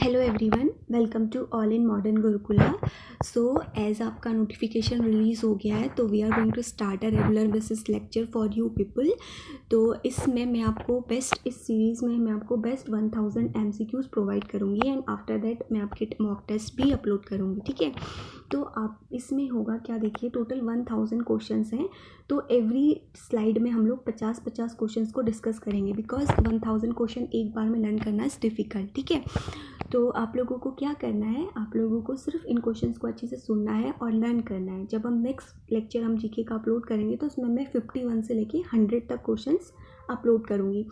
Hello everyone, welcome to all in modern Gurukula. So as आपका notification release हो गया है तो we are going to start a regular basis lecture for you people. तो इसमें मैं आपको इस सीरीज़ में मैं आपको बेस्ट 1000 MCQs प्रोवाइड करूँगी एंड आफ्टर दैट मैं आपके मॉक टेस्ट भी अपलोड करूँगी। ठीक है, तो आप इसमें होगा क्या, देखिए टोटल 1000 क्वेश्चंस हैं। तो एवरी स्लाइड में हम लोग 50-50 क्वेश्चंस को डिस्कस करेंगे बिकॉज 1000 क्वेश्चन एक बार में लर्न करना इज़ डिफ़िकल्ट। ठीक है, तो आप लोगों को क्या करना है, आप लोगों को सिर्फ इन क्वेश्चंस को अच्छे से सुनना है और लर्न करना है। जब हम नेक्स्ट लेक्चर हम जीके का अपलोड करेंगे तो उसमें मैं 51 से लेके 100 तक क्वेश्चंस अपलोड करूँगी।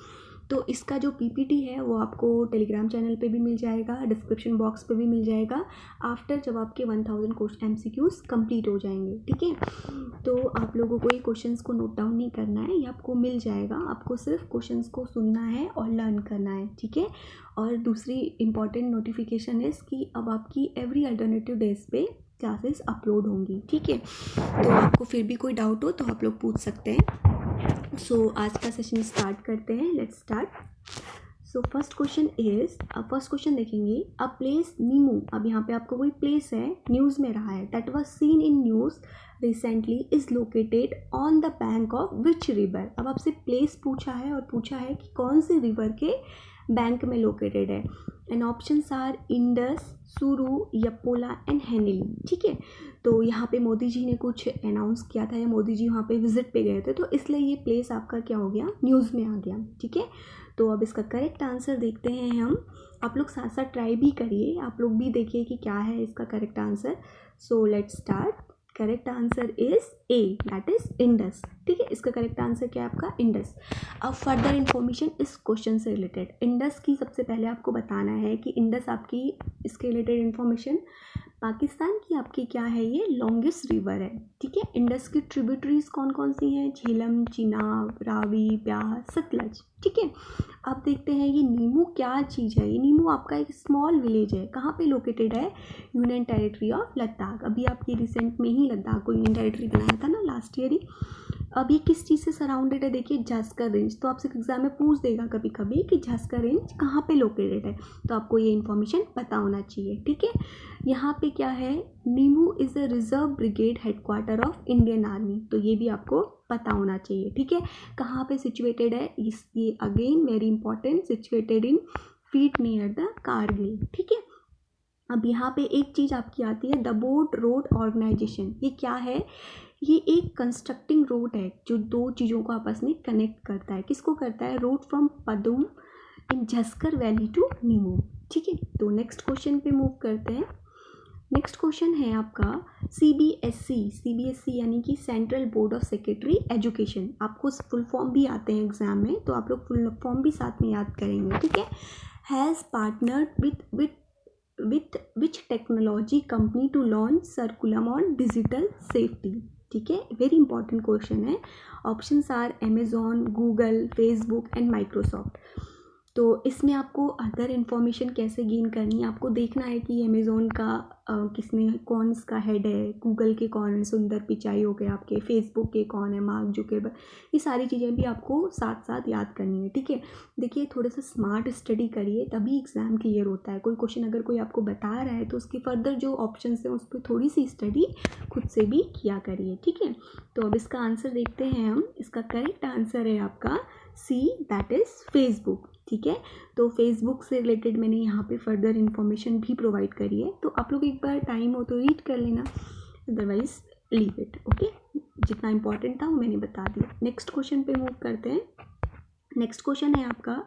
तो इसका जो पीपीटी है वो आपको टेलीग्राम चैनल पे भी मिल जाएगा, डिस्क्रिप्शन बॉक्स पे भी मिल जाएगा आफ्टर जब आपके 1000 MCQs कंप्लीट हो जाएंगे। ठीक है, तो आप लोगों को ये क्वेश्चंस को नोट डाउन नहीं करना है, ये आपको मिल जाएगा, आपको सिर्फ क्वेश्चंस को सुनना है और लर्न करना है। ठीक है, और दूसरी इम्पॉर्टेंट नोटिफिकेशन है कि अब आपकी एवरी अल्टरनेटिव डेज पे क्लासेस अपलोड होंगी। ठीक है, तो आपको फिर भी कोई डाउट हो तो आप लोग पूछ सकते हैं। सो आज का सेशन स्टार्ट करते हैं, let's start. So first question देखेंगे, अ प्लेस नीमू। अब यहाँ पे आपको कोई प्लेस है, न्यूज़ में रहा है, that was seen in news recently is located on the bank of which river. अब आपसे प्लेस पूछा है और पूछा है कि कौन से रिवर के बैंक में लोकेटेड है। एंड ऑप्शंस आर इंडस, सुरु, यपोला एंड हेनिली। ठीक है, तो यहाँ पे मोदी जी ने कुछ अनाउंस किया था या मोदी जी वहाँ पे विजिट पे गए थे, तो इसलिए ये प्लेस आपका क्या हो गया, न्यूज़ में आ गया। ठीक है, तो अब इसका करेक्ट आंसर देखते हैं हम। आप लोग साथ साथ ट्राई भी करिए, आप लोग भी देखिए कि क्या है इसका correct answer. So let's start. Correct answer is A, that is Indus. ठीक है, इसका करेक्ट आंसर क्या है आपका, इंडस। अब फर्दर इन्फॉर्मेशन इस क्वेश्चन से रिलेटेड, इंडस की सबसे पहले आपको बताना है कि इंडस आपकी इसके रिलेटेड इन्फॉर्मेशन, पाकिस्तान की आपकी क्या है, ये लॉन्गेस्ट रिवर है। ठीक है, इंडस की ट्रिब्यूटरीज कौन कौन सी हैं, झेलम, चिनाब, रावी, ब्यास, सतलज। ठीक है, अब देखते हैं ये नीमू क्या चीज़ है। ये नीमू आपका एक स्मॉल विलेज है, कहाँ पे लोकेटेड है, यूनियन टेरिटरी ऑफ लद्दाख। अभी आपकी रिसेंट में ही लद्दाख को यूनियन टेरिटरी बनाया था ना, लास्ट ईयर ही। अब ये किस चीज़ से सराउंडेड है, देखिए झस्कर रेंज। तो आपसे एग्जाम में पूछ देगा कभी कभी कि झस्कर रेंज कहाँ पे लोकेटेड है, तो आपको ये इन्फॉर्मेशन पता होना चाहिए। ठीक है, यहाँ पे क्या है, Nimmu is a reserve brigade headquarter of Indian army, तो ये भी आपको पता होना चाहिए। ठीक है, कहाँ पे सिचुएटेड है, ये again very important, situated in feet near the Kargil. ठीक है, अब यहाँ पे एक चीज़ आपकी आती है, द बोट रोड ऑर्गेनाइजेशन। ये क्या है, ये एक कंस्ट्रक्टिंग रोड है जो दो चीज़ों को आपस में कनेक्ट करता है। किसको करता है, road from Padum in Zanskar valley to Nimmu. ठीक है, तो नेक्स्ट क्वेश्चन पे मूव करते हैं। नेक्स्ट क्वेश्चन है आपका सीबीएसई यानी कि central board of secondary education. आपको फुल फॉर्म भी आते हैं एग्जाम में, तो आप लोग फुल फॉर्म भी साथ में याद करेंगे। ठीक है, has partnered with which technology company to launch curriculum on digital safety. ठीक है, वेरी इंपॉर्टेंट क्वेश्चन है। Options are Amazon, Google, Facebook and Microsoft. तो इसमें आपको अदर इन्फॉर्मेशन कैसे गेन करनी है, आपको देखना है कि अमेज़ॉन का किसने, कौन इसका हेड है, गूगल के कौन है, सुंदर पिचाई हो गए आपके, फेसबुक के कौन है, मार्क जुकरबर्ग। ये सारी चीज़ें भी आपको साथ साथ याद करनी है। ठीक है, देखिए थोड़ा सा स्मार्ट स्टडी करिए तभी एग्ज़ाम क्लियर होता है। कोई क्वेश्चन अगर कोई आपको बता रहा है तो उसकी फर्दर जो ऑप्शन है उस पर थोड़ी सी स्टडी खुद से भी किया करिए। ठीक है, तो अब इसका आंसर देखते हैं हम। इसका करेक्ट आंसर है आपका सी, दैट इज़ फेसबुक। ठीक है, तो फेसबुक से रिलेटेड मैंने यहाँ पे फर्दर इन्फॉर्मेशन भी प्रोवाइड करी है, तो आप लोग एक बार टाइम हो तो रीड कर लेना, अदरवाइज लीव इट। ओके, जितना इंपॉर्टेंट था वो मैंने बता दिया। नेक्स्ट क्वेश्चन पे मूव करते हैं। नेक्स्ट क्वेश्चन है आपका,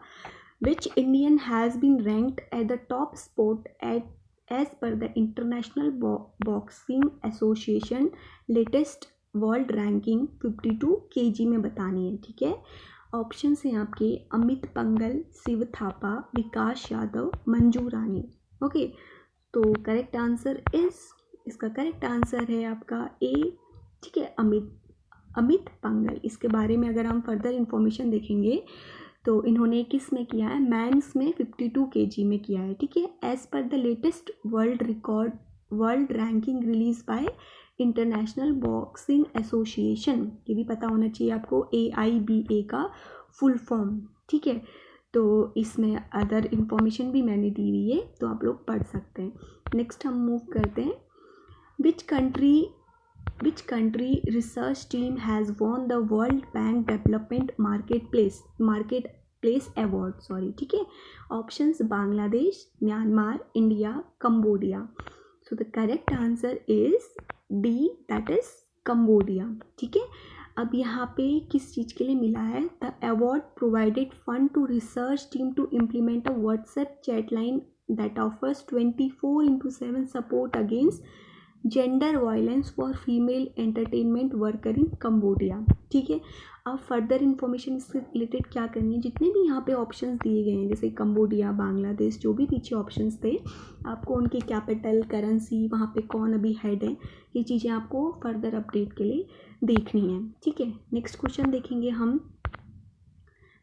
which Indian has been ranked at the top spot at as per the international boxing association latest world ranking 52 kg में बतानी है। ठीक है, ऑप्शंस हैं आपके अमित पंगल, शिव थापा, विकास यादव, मंजू रानी। ओके, तो करेक्ट आंसर इसका करेक्ट आंसर है आपका ए। ठीक है, अमित पंगल। इसके बारे में अगर हम फर्दर इंफॉर्मेशन देखेंगे तो इन्होंने किस में किया है, मैंस में 52 kg में किया है। ठीक है, as per the latest world ranking release by international boxing association. ये भी पता होना चाहिए आपको, AIBA का फुल फॉर्म। ठीक है, तो इसमें अदर इन्फॉर्मेशन भी मैंने दी हुई है, तो आप लोग पढ़ सकते हैं। नेक्स्ट हम मूव करते हैं, which country research team has won the world bank development market place award, ठीक है। Options Bangladesh, Myanmar, India, Cambodia. So the correct answer is D, that is Cambodia, ठीक है। अब यहाँ पे किस चीज़ के लिए मिला है, the award provided fund to research team to implement a WhatsApp chat line that offers 24/7 support against gender violence for female entertainment worker in Cambodia, ठीक है। अब फर्दर इन्फॉर्मेशन इससे रिलेटेड क्या करनी है, जितने भी यहाँ पे ऑप्शंस दिए गए हैं जैसे कंबोडिया, बांग्लादेश, जो भी पीछे ऑप्शंस थे, आपको उनकी कैपिटल, करेंसी, वहाँ पे कौन अभी हेड है, ये चीज़ें आपको फर्दर अपडेट के लिए देखनी है, ठीक है। नेक्स्ट क्वेश्चन देखेंगे हम,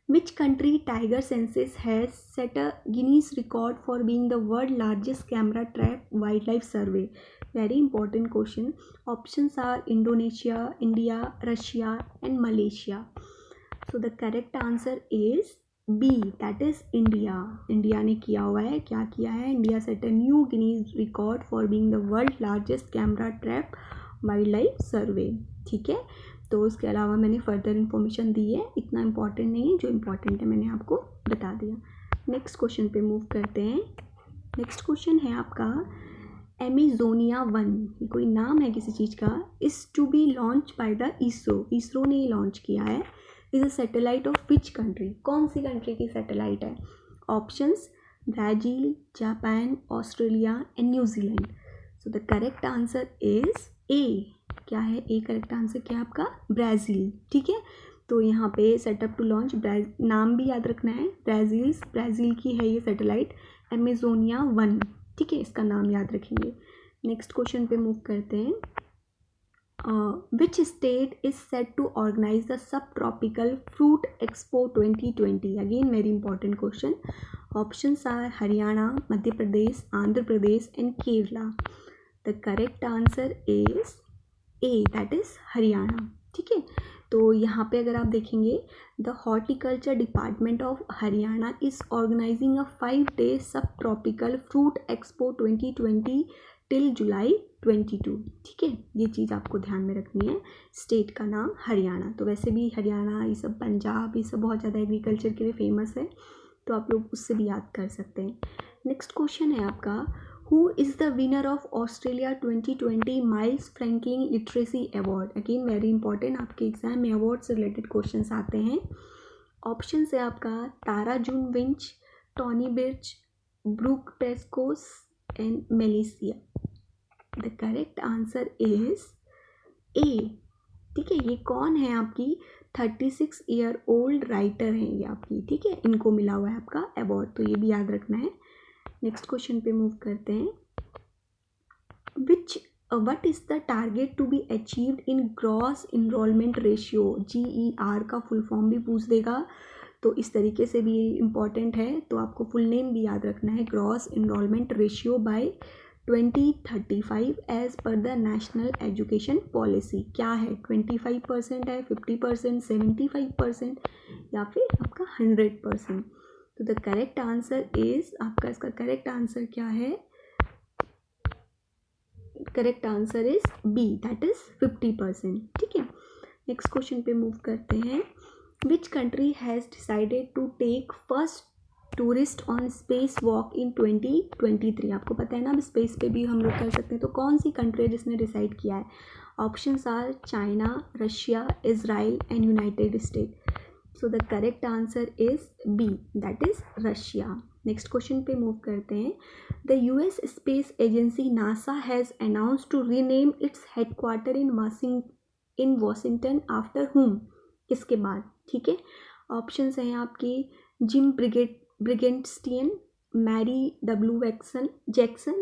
Which country tiger census has set a Guinness record for being the world largest camera trap wildlife survey? Very important question. Options are Indonesia, India, Russia and Malaysia. So the correct answer is B, that is India. India ने किया हुआ है, क्या किया है, India set a new Guinness record for being the world largest camera trap wildlife survey, ठीक है। तो उसके अलावा मैंने फर्दर इन्फॉर्मेशन दी है, इतना इम्पॉर्टेंट नहीं है, जो इम्पॉर्टेंट है मैंने आपको बता दिया। नेक्स्ट क्वेश्चन पे मूव करते हैं। नेक्स्ट क्वेश्चन है आपका, एमेजोनिया 1, ये कोई नाम है किसी चीज़ का, is to be launch by the ISRO ने लॉन्च किया है, is a satellite of which country, कौन सी कंट्री की सैटेलाइट है। Options Brazil, Japan, Australia and New Zealand. So the correct answer is A, क्या है ए, करेक्ट आंसर क्या है आपका, ब्राज़ील, ठीक है। तो यहाँ पे सेटअप टू लॉन्च, नाम भी याद रखना है, ब्राज़ील की है ये सैटेलाइट, एमेजोनिया 1, ठीक है, इसका नाम याद रखेंगे। नेक्स्ट क्वेश्चन पे मूव करते हैं, which state is set to organise the sub tropical fruit expo 2020, again very important question. Options are Haryana, Madhya Pradesh, Andhra Pradesh and Kerala. The correct answer is A, that is Haryana, ठीक है। तो यहाँ पे अगर आप देखेंगे, the horticulture department of Haryana is organising a 5-day sub tropical fruit expo 2020 till July 22, ठीक है। ये चीज़ आपको ध्यान में रखनी है, स्टेट का नाम हरियाणा। तो वैसे भी हरियाणा, ये सब पंजाब, ये सब बहुत ज़्यादा एग्रीकल्चर के लिए फेमस है, तो आप लोग उससे भी याद कर सकते हैं। नेक्स्ट क्वेश्चन है आपका, Who is the winner of Australia 2020 Miles Franklin Literacy Award? Again very important, आपके एग्जाम में अवार्ड से रिलेटेड क्वेश्चंस आते हैं। ऑप्शन है आपका Tara June Winch, Tony Birch, Bruce Pascoe and Melissa. The correct answer is A, ठीक है। ये कौन है, आपकी 36 ईयर ओल्ड राइटर हैं ये आपकी, ठीक है, इनको मिला हुआ है आपका अवार्ड, तो ये भी याद रखना है। नेक्स्ट क्वेश्चन पे मूव करते हैं, what is the target to be achieved in gross enrolment ratio, GER का फुल फॉर्म भी पूछ देगा, तो इस तरीके से भी इम्पॉर्टेंट है, तो आपको फुल नेम भी याद रखना है, gross enrolment ratio by 2035 as per the national education policy. क्या है, 25% है, 50%, 75% या फिर आपका 100%। तो द करेक्ट आंसर इज आपका, इसका करेक्ट आंसर क्या है, correct answer is B, that is 50%, ठीक है। नेक्स्ट क्वेश्चन पे मूव करते हैं, which country has decided to take first tourist on space walk in 2023। आपको पता है ना, अब स्पेस पे भी हम लोग कर सकते हैं, तो कौन सी कंट्री है जिसने डिसाइड किया है। Options are China, Russia, Israel and United State. So the correct answer is B, that is Russia. Next question पे मूव करते हैं, the US space agency NASA has announce to rename its headquarter in Washington after whom, किसके बाद, ठीक है। Options हैं आपकी Jim Bridenstine, Mary W Jackson,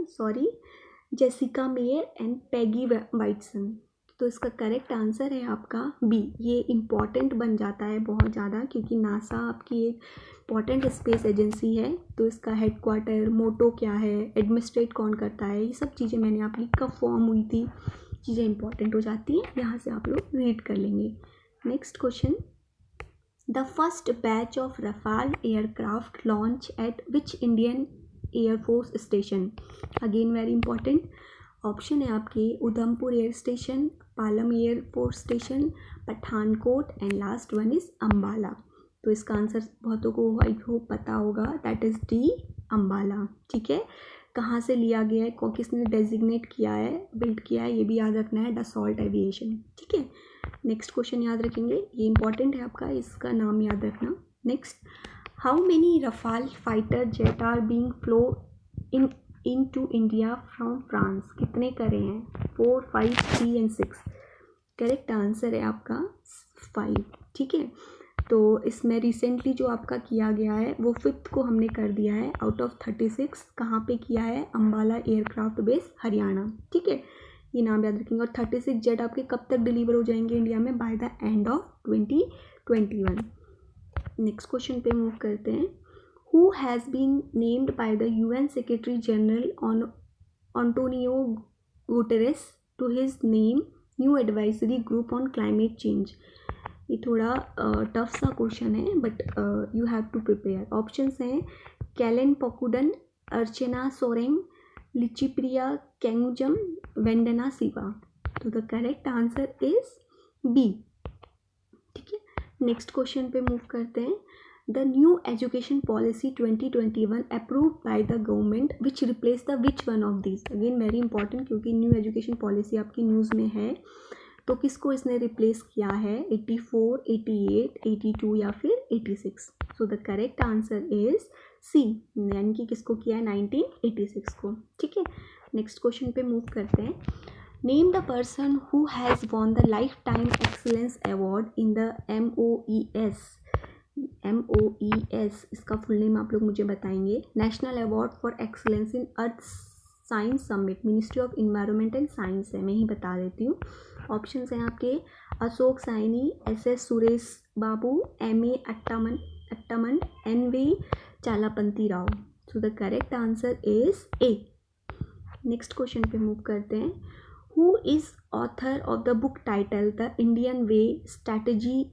Jessica Meir and Peggy Whitson. तो इसका करेक्ट आंसर है आपका बी। ये इम्पॉर्टेंट बन जाता है बहुत ज़्यादा, क्योंकि नासा आपकी एक इम्पॉर्टेंट स्पेस एजेंसी है, तो इसका हेडक्वार्टर, मोटो क्या है, एडमिनिस्ट्रेट कौन करता है, ये सब चीज़ें मैंने आपकी कब फॉर्म हुई थी, चीज़ें इंपॉर्टेंट हो जाती हैं, यहाँ से आप लोग रीड कर लेंगे। Next question, the first batch of Rafale aircraft launch eight which Indian air force station? Again very important option है आपके Udhampur air station, Palam air force station, Pathankot and last one is Ambala. तो इसका आंसर बहुतों को आई होप पता होगा, दैट इज डी अम्बाला। ठीक है, कहाँ से लिया गया है, किसने डेजिग्नेट किया है, बिल्ड किया है, ये भी याद रखना है, डसॉल्ट एविएशन। ठीक है, नेक्स्ट क्वेश्चन याद रखेंगे, ये इंपॉर्टेंट है आपका, इसका नाम याद रखना। Next, how many Rafale fighter jet are being flow into India from France? कितने करे हैं? 4, 5, 3 एंड 6। करेक्ट आंसर है आपका 5। ठीक है, तो इसमें रिसेंटली जो आपका किया गया है वो 5th को हमने कर दिया है आउट ऑफ 36। कहाँ पे किया है? Ambala aircraft base Haryana. ठीक है, ये नाम याद रखेंगे। और 36 जेट आपके कब तक डिलीवर हो जाएंगे इंडिया में? By the end of 2021। Next question पे मूव करते हैं। Who has been named by the UN secretary general on Antonio Guterres to his name new advisory group on climate change? ये थोड़ा टफ सा question है, but you have to prepare. Options हैं कैलन पोकुडन, अर्चना सोरेंग, लिचिप्रिया कैंगुजम, वेंडना सिवा। तो the correct answer is B. ठीक है, next question पे मूव करते हैं। The new education policy 2021 approved by the government which replace the which one of this? Again very important, क्योंकि new education policy आपकी न्यूज़ में है, तो किसको इसने रिप्लेस किया है? 84, 88, 82 या फिर 86? So the correct answer is C, यानी कि किसको किया है? 1986 को। ठीक है, नेक्स्ट क्वेश्चन पे मूव करते हैं। Name the person who has won the life time excellence award in the MOES। MOES इसका फुल नेम आप लोग मुझे बताएंगे। National award for excellence in earth science summit, ministry of environment and science है, मैं ही बता देती हूँ। ऑप्शंस हैं आपके Ashok Saini, SS Suresh Babu, MA Atmanand, NV Chalapathi Rao. So the correct answer is A. Next question पे मूव करते हैं। Who is author of the book title the Indian way strategy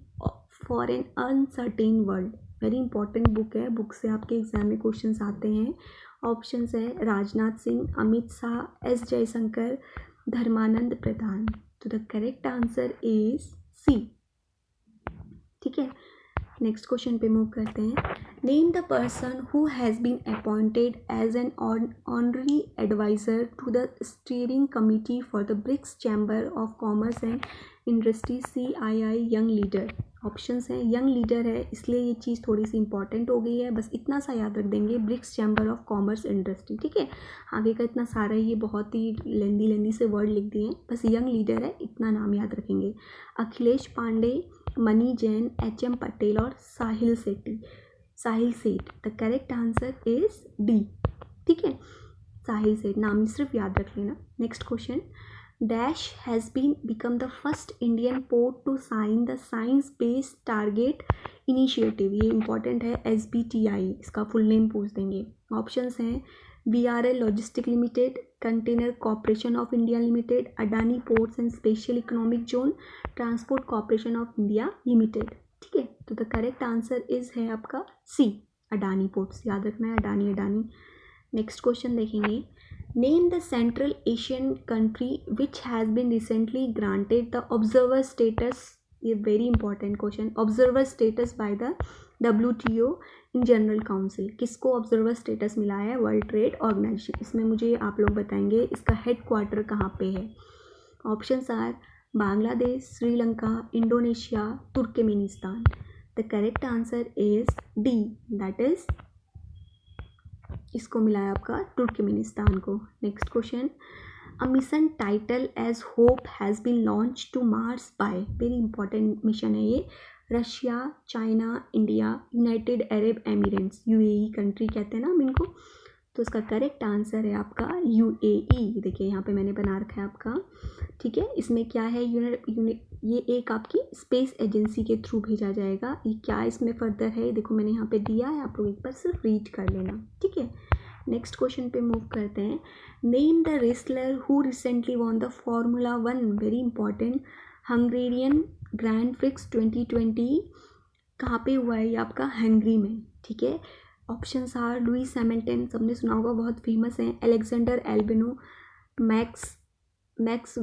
for an uncertain world? Very important book है, book से आपके exam में questions आते हैं। Options है राजनाथ सिंह, अमित शाह, S जयशंकर, धर्मानंद प्रधान। तो the correct answer is C. ठीक है, नेक्स्ट क्वेश्चन पे मूव करते हैं। Name the person who has been appointed as an honorary adviser to the steering committee for the BRICS chamber of commerce and industry CII young leader. Options हैं young leader है, इसलिए ये चीज़ थोड़ी सी important हो गई है, बस इतना सा याद रख देंगे, BRICS chamber of commerce industry. ठीक है, आगे का इतना सारा ये बहुत ही लेंदी से वर्ड लिख दिए हैं, बस यंग लीडर है, इतना नाम याद रखेंगे। अखिलेश पांडे, मनी जैन, HM पटेल और साहिल सेठ। The correct answer is D. ठीक है, साहिल सेठ नाम सिर्फ याद रख लेना। Next question. Dash has become the first Indian port to sign the Science Based Target Initiative। ये इंपॉर्टेंट है, SBTI इसका फुल नेम पूछ देंगे। ऑप्शंस हैं VRL logistic limited, container corporation of India limited, Adani ports and special economic zone, transport corporation of India limited. ठीक है, तो the correct answer is है आपका सी, अडानी पोर्ट्स। याद रखना है अडानी। नेक्स्ट क्वेश्चन देखेंगे। Name the Central Asian country which has been recently granted the observer status, ये very important question, observer status by the WTO in General Council। किसको observer status मिला है? World Trade Organization. इसमें मुझे आप लोग बताएंगे इसका हेड क्वार्टर कहाँ पे है। Options are Bangladesh, Sri Lanka, Indonesia, Turkmenistan. The correct answer is D, that is इसको मिला है आपका तुर्कमेनिस्तान को। Next question. A mission title as Hope has been launch to Mars by, very important mission है ये, Russia, China, India, United Arab Emirates, UAE country कहते हैं ना हम इनको। तो इसका करेक्ट आंसर है आपका UAE। देखिए यहाँ पे मैंने बना रखा है आपका। ठीक है, इसमें क्या है, ये एक आपकी स्पेस एजेंसी के थ्रू भेजा जाएगा। ये क्या इसमें फर्दर है देखो मैंने यहाँ पे दिया है, आप लोग एक बार सिर्फ रीड कर लेना। ठीक है, नेक्स्ट क्वेश्चन पे मूव करते हैं। Name the wrestler who recently won the Formula 1, very important, Hungarian grand prix 2020 कहाँ पे हुआ है ये आपका हंगरी में, ठीक है। ऑप्शंस आर लुइस हैमिल्टन, सबने सुना होगा, बहुत फेमस है, Alexander Albon, Max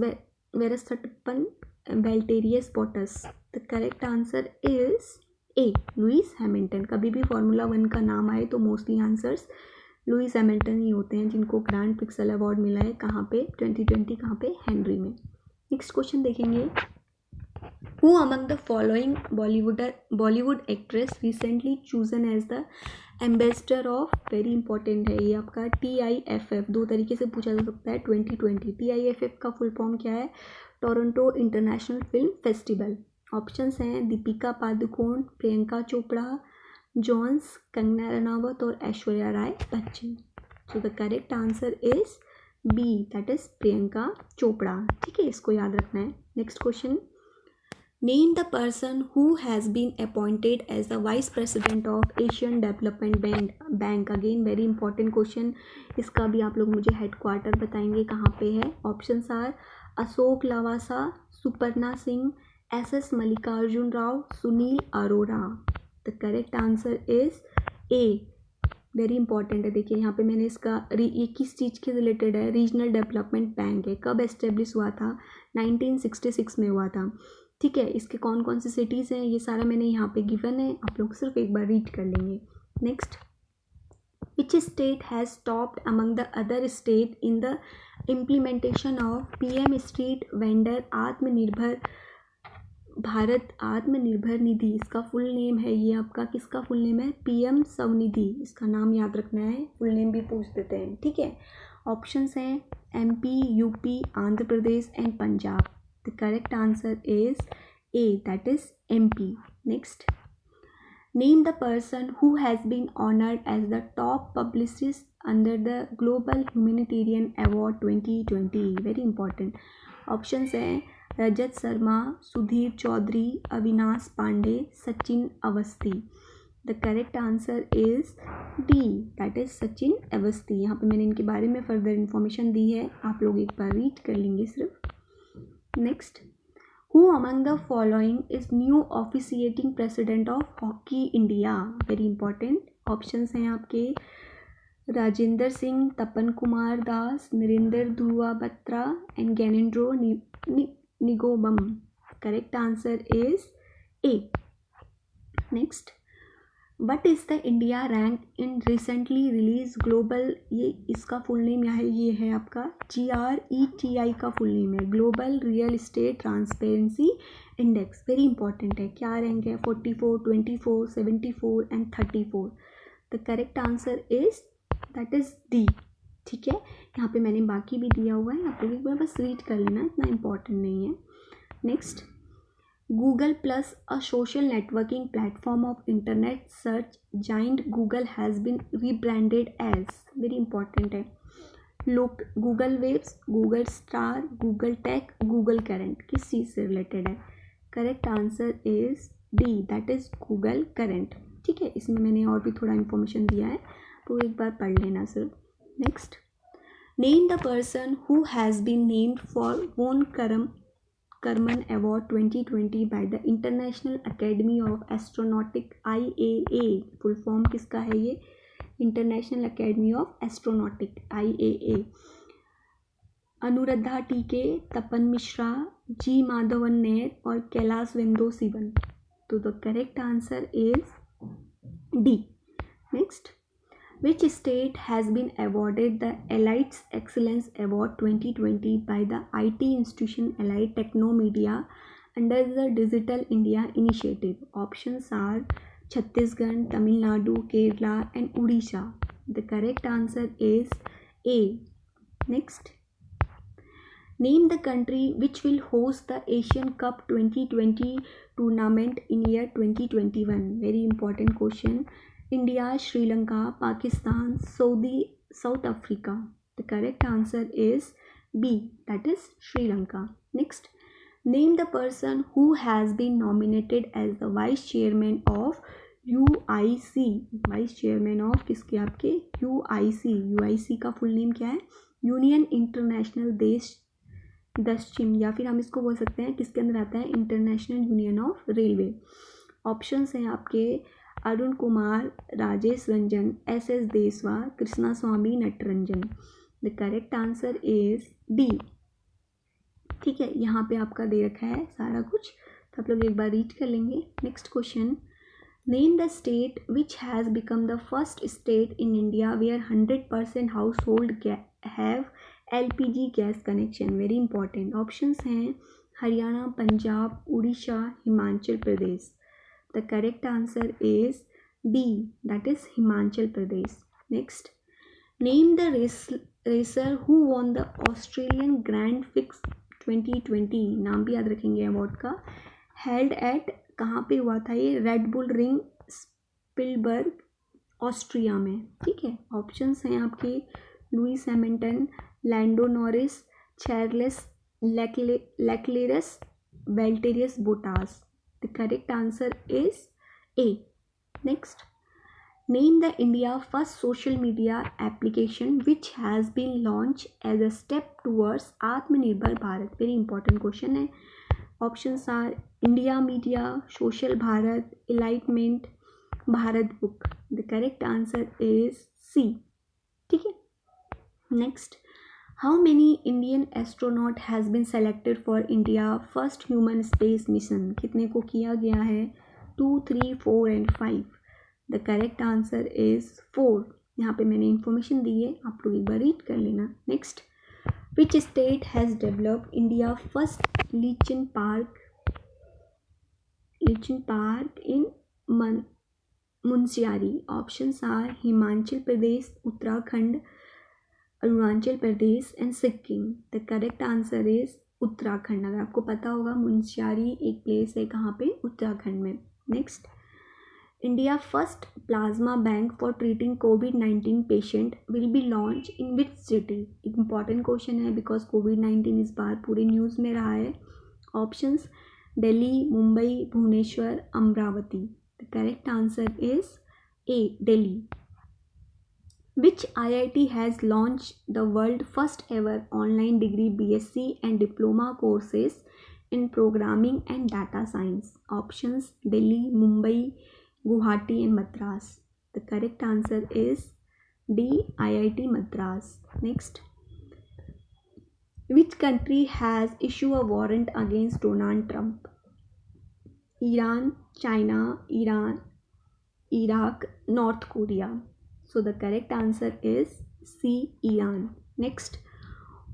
Verstappen, Valtteri Bottas. The correct answer is A, Lewis Hamilton. कभी भी फार्मूला 1 का नाम आए तो मोस्टली आंसर्स लुइस हैमिल्टन ही होते हैं, जिनको ग्रैंड पिक्सल अवार्ड मिला है। कहाँ पे? 2020, कहाँ पे? हेनरी में। नेक्स्ट क्वेश्चन देखेंगे, who among the following Bollywood actress recently chosen as the ambassador of, very important है ये आपका, TIFF। दो तरीके से पूछा जा सकता है 2020। TIFF का फुल फॉर्म क्या है? Toronto international film festival. Options हैं दीपिका पादुकोण, प्रियंका चोपड़ा, जॉन्स, कंगना रनावत और Aishwarya Rai Bachchan. So the correct answer is B, that is Priyanka Chopra, ठीक है, इसको याद रखना है। Next question, name the person who has been appointed as the vice president of Asian development bank. Again very important question, इसका भी आप लोग मुझे हेडक्वार्टर बताएंगे कहाँ पे है। Options are Ashok Lavasa, Suparna Singh, SS Mallikarjun Rao, Sunil Arora. The correct answer is A, very important है। देखिए यहाँ पे मैंने इसका ये किस चीज़ के रिलेटेड है, रीजनल डेवलपमेंट बैंक है। कब एस्टेब्लिश हुआ था? 1966 में हुआ था, ठीक है। इसके कौन कौन सी सिटीज़ हैं ये सारा मैंने यहाँ पे गिवन है, आप लोग सिर्फ एक बार रीड कर लेंगे। Next, which state has topped among the other state in the implementation of PM street vendor आत्मनिर्भर भारत आत्मनिर्भर निधि। इसका फुल नेम है ये आपका, किसका फुल नेम है? PM स्वनिधि, इसका नाम याद रखना है, फुल नेम भी पूछ देते हैं, ठीक है। ऑप्शंस हैं MP, UP, Andhra Pradesh and Punjab. The correct answer is A, that is MP। Next, name the person who has been honoured as the top publicist under the global humanitarian award 2020, very important. Options हैं Rajat Sharma, Sudhir Chaudhary, Avinash Pandey, Sachin Awasthi. The correct answer is D, that is Sachin Awasthi. यहाँ पे मैंने इनके बारे में further information दी है, आप लोग एक बार रीड कर लेंगे सिर्फ। Next, who among the following is new officiating president of hockey India, very important. Options हैं आपके Rajinder Singh, Tapan Kumar Das, Narinder Dhruv Batra and Gyanendro Ningombam. Correct answer is A. Next, what is the India rank in recently release global, ये इसका full name यहाँ है, ये है आपका GRETI का फुल नेम है, global real estate transparency index. Very important है, क्या रैंक है? 44, 24, 74 and 34। The correct answer is that is D, ठीक है। यहाँ पे मैंने बाकी भी दिया हुआ है, आप लोग एक बार बस रीड कर लेना, इतना इम्पॉर्टेंट नहीं है। Next, Google Plus a social networking platform of internet search giant Google has been rebranded as, very important है। लोग Google Webs, Google Star, Google Tech, Google Current, किस चीज़ से रिलेटेड है? Correct answer is D, that is Google Current, ठीक है। इसमें मैंने और भी थोड़ा इन्फॉर्मेशन दिया है, तो एक बार पढ़ लेना सिर्फ। Next, name the person who has been named for von Karman award 2020 by the international academy of astronautic, IAA। Full form किसका है ये? International academy of astronautic, IAA। Anuradha TK, Tapan Mishra, G Madhavan नेर और कैलाश वेंदो सिवन। तो the correct answer is D. Next, which state has been awarded the Elites Excellence Award 2020 by the IT institution Allied Technomedia under the Digital India Initiative? Options are Chhattisgarh, Tamil Nadu, Kerala and Odisha. The correct answer is A. Next, name the country which will host the Asian Cup 2020 tournament in year 2021. Very important question. India, Sri Lanka, Pakistan, South Africa. The correct answer is B, that is Sri Lanka. Next, name the person who has been nominated as the vice chairman of UIC. Vice chairman of किसके? आपके UIC का full name क्या है? Union international देश दक्षिण, या फिर हम इसको बोल सकते हैं किसके अंदर आता है? International union of railway. Options हैं आपके Arun Kumar, Rajesh Ranjan, S S Deswal, Krishna Swamy, Natarajan. The correct answer is D. ठीक है, यहाँ पे आपका दे रखा है सारा कुछ, तो आप लोग एक बार रीड कर लेंगे। Next question, name the state which has become the first state in India where 100% household have LPG gas connection. Very important. Options हैं Haryana, Punjab, Orissa, Himachal Pradesh. The correct answer is D, that is Himachal Pradesh. Next, name the racer who won the Australian grand prix 2020। नाम भी याद रखेंगे award का। Held at, कहाँ पे हुआ था ये? Red Bull Ring, Spielberg, Austria में। ठीक है, ऑप्शंस हैं आपके Lewis Hamilton, Lando Norris, Charles Leclerc, Valtteri Bottas. The correct answer is A. Next, name the India first social media application which has been launched as a step towards Atmanirbhar Bharat. Very important question है। Options are India Media, Social Bharat, Enlightenment, Bharat Book. The correct answer is C. ठीक है। Next, how many Indian astronaut has been selected for India first human space mission? कितने को किया गया है? 2, 3, 4 and 5. The correct answer is 4। यहाँ पे मैंने इंफॉर्मेशन दी है, आप लोग एक बार रीड कर लेना। Next, which state has developed India first lichen park in Munsiyari. Options are Himachal Pradesh, Uttarakhand, Arunachal Pradesh and Sikkim. The correct answer is Uttarakhand. अगर आपको पता होगा मुंशियारी एक प्लेस है कहाँ पे? उत्तराखंड में। Next, India first plasma bank for treating COVID-19 patient will be launched in which city? एक important question है because COVID-19 इस बार पूरे न्यूज़ में रहा है। Options Delhi, Mumbai, Bhubaneswar, Amaravati. The correct answer is A, Delhi. Which IIT has launched the world first ever online degree BSc and diploma courses in programming and data science? Options Delhi, Mumbai, Guwahati and Madras. The correct answer is D, IIT Madras. Next, which country has issued a warrant against Donald Trump? Iran, China, Iraq, North Korea. So the correct answer is C, Iran. Next,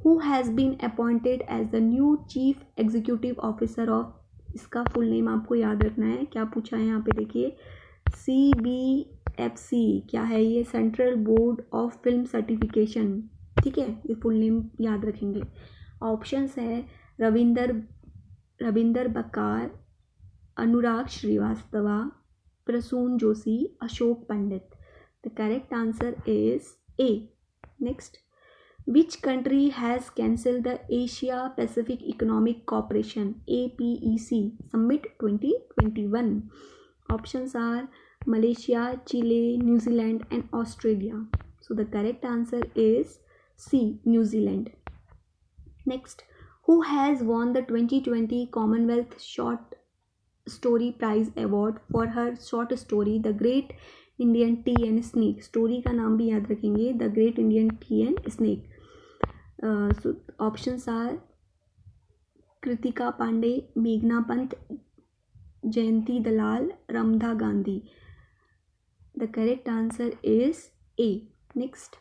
who has been appointed as the new Chief Executive Officer of, इसका full name आपको याद रखना है। क्या पूछा है यहाँ पे देखिए, CBFC क्या है ये? Central board of film certification. ठीक है, ये फुल नेम याद रखेंगे। ऑप्शंस है Ravinder Bakar, Anurag Srivastava, Prasoon Joshi, Ashok Pandit. The correct answer is A. Next, which country has cancel the Asia Pacific economic cooperation APEC summit 2021? Options are Malaysia, Chile, New Zealand and Australia. So the correct answer is C, New Zealand. Next, who has won the 2020 Commonwealth Short Story Prize Award for her short story The Great Indian Tea and Snake? Story का नाम भी याद रखेंगे, The Great Indian Tea and Snake. So options are Kritika Pandey, मेघना Pant, Jayanti Dalal, Ramdha Gandhi. The correct answer is A. Next,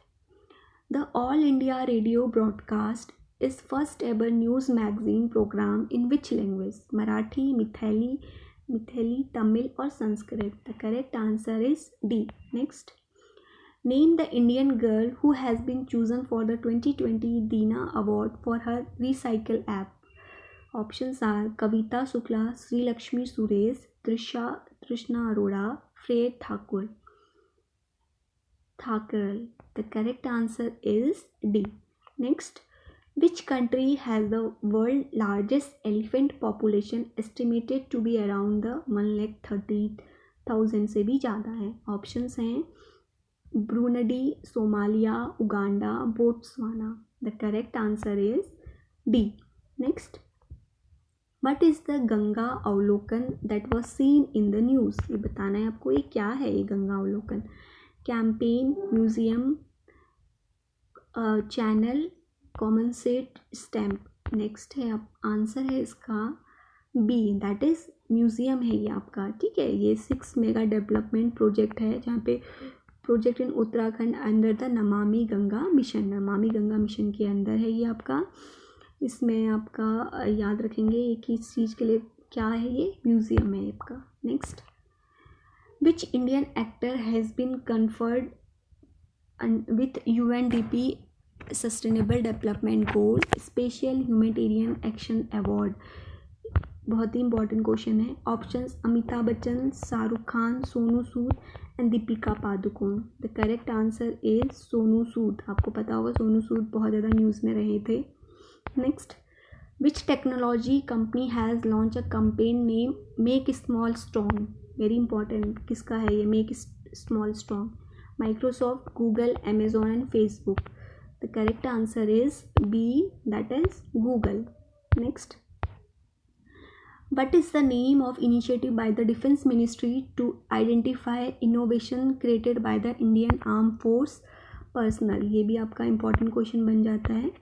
the All India Radio broadcast is first ever news magazine program in which language? Marathi, Maithili, Tamil और Sanskrit. The correct answer is D. Next, name the Indian girl who has been chosen for the 2020 Diana award for her recycle app. Options are Kavita Shukla, Srilakshmi Suresh, Trishna Arora, Fred Thakur. The correct answer is D. Next, which country has the world largest elephant population estimated to be around the 130,000 से भी ज़्यादा है? Options हैं Burundi, Somalia, Uganda, Botswana. The correct answer is D. Next, what is the Ganga Avlokan that was seen in the news, ये बताना है आपको ये क्या है ये गंगा अवलोकन। Campaign, museum, channel, common set, stamp. Next है आप आंसर है इसका बी, दैट इज़ म्यूज़ियम है ये आपका, ठीक है। ये 6 मेगा डेवलपमेंट प्रोजेक्ट है जहाँ पे project in Uttarakhand under the Namami Ganga mission, Namami Ganga mission के अंदर है ये आपका। इसमें आपका याद रखेंगे एक ही चीज़ के लिए क्या है ये म्यूज़ियम है आपका। Next, which Indian actor has been conferred with UNDP sustainable development goal special humanitarian action award, बहुत ही इंपॉर्टेंट क्वेश्चन है। Options Amitabh Bachchan, Shahrukh Khan, Sonu Sood and Deepika Padukone. The correct answer is Sonu Sood, आपको पता होगा सोनू सूद बहुत ज़्यादा न्यूज़ में रहे थे। Next, which technology company has launch a campaign name make small strong, very important, किसका है ये make small strong? Microsoft, Google, Amazon and Facebook. The correct answer is B, that is Google. Next, what is the name of initiative by the Defense Ministry to identify innovation created by the Indian Armed Force personnel? ये भी आपका important question बन जाता है।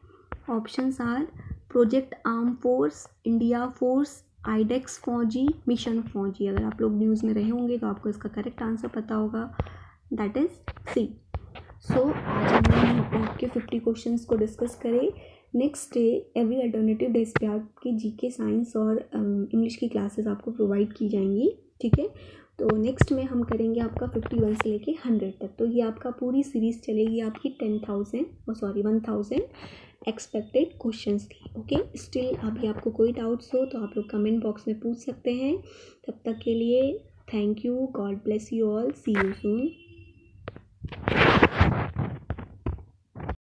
Options are project arm force, India force, iDEX फौजी, mission फौजी। अगर आप लोग न्यूज़ में रहे होंगे तो आपको इसका करेक्ट आंसर पता होगा, दैट इज़ सी। सो आज हमने यहाँ पे आपके 50 क्वेश्चंस को डिस्कस करे। Next day every alternative days पे आपकी जीके, साइंस और इंग्लिश की क्लासेस आपको प्रोवाइड की जाएंगी, ठीक है। तो नेक्स्ट में हम करेंगे आपका 51 से लेके 100 तक। तो ये आपका पूरी सीरीज़ चलेगी आपकी 1000 एक्सपेक्टेड क्वेश्चंस की, ओके। स्टिल अभी आपको कोई डाउट्स हो तो आप लोग कमेंट बॉक्स में पूछ सकते हैं। तब तक के लिए thank you, God bless you all, see you soon.